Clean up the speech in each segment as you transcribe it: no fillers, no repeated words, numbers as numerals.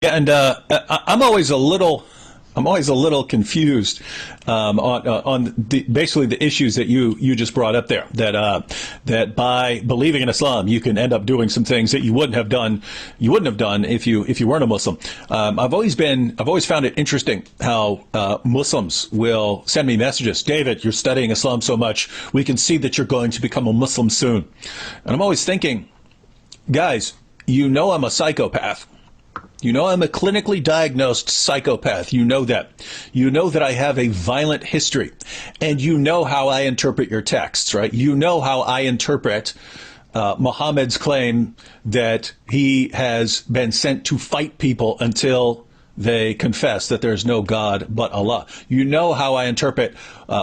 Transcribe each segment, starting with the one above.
Yeah, and I'm always a little confused on basically the issues that you just brought up there. That by believing in Islam, you can end up doing some things that you wouldn't have done if you weren't a Muslim. I've always found it interesting how Muslims will send me messages. David, you're studying Islam so much, we can see that you're going to become a Muslim soon. And I'm always thinking, guys, you know I'm a psychopath. You know I'm a clinically diagnosed psychopath. You know that. You know that I have a violent history. And you know how I interpret your texts, right? You know how I interpret Muhammad's claim that he has been sent to fight people until they confess that there's no God but Allah. You know how I interpret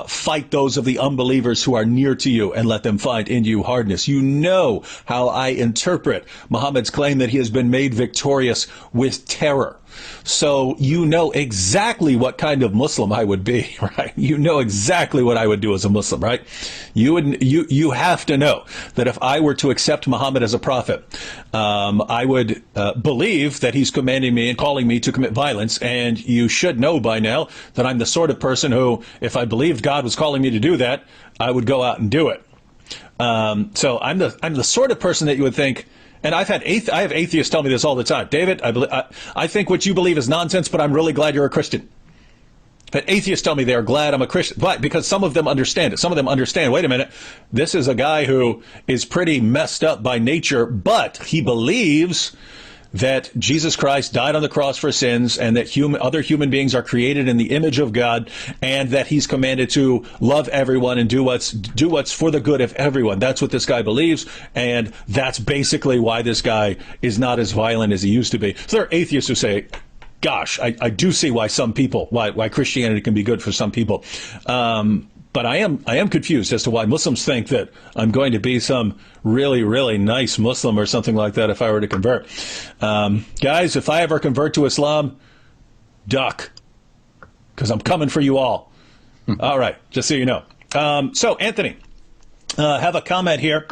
fight those of the unbelievers who are near to you and let them find in you hardness. You know how I interpret Muhammad's claim that he has been made victorious with terror. So you know exactly what kind of Muslim I would be, right? You know exactly what I would do as a Muslim, right? You have to know that if I were to accept Muhammad as a prophet, I would believe that he's commanding me and calling me to commit violence. And you should know by now that I'm the sort of person who, if I believed God was calling me to do that, I would go out and do it. So I'm the sort of person that you would think. And I have atheists tell me this all the time. David, I think what you believe is nonsense, but I'm really glad you're a Christian. But atheists tell me they're glad I'm a Christian. But because some of them understand it. Some of them understand, wait a minute, this is a guy who is pretty messed up by nature, but he believes that Jesus Christ died on the cross for sins and that other human beings are created in the image of God and that he's commanded to love everyone and do what's for the good of everyone. That's what this guy believes, and that's basically why this guy is not as violent as he used to be. So there are atheists who say, gosh, I do see why why Christianity can be good for some people. But I am confused as to why Muslims think that I'm going to be some really, really nice Muslim or something like that if I were to convert. Guys, if I ever convert to Islam, duck, because I'm coming for you all. All right, just so you know. So, Anthony, have a comment here.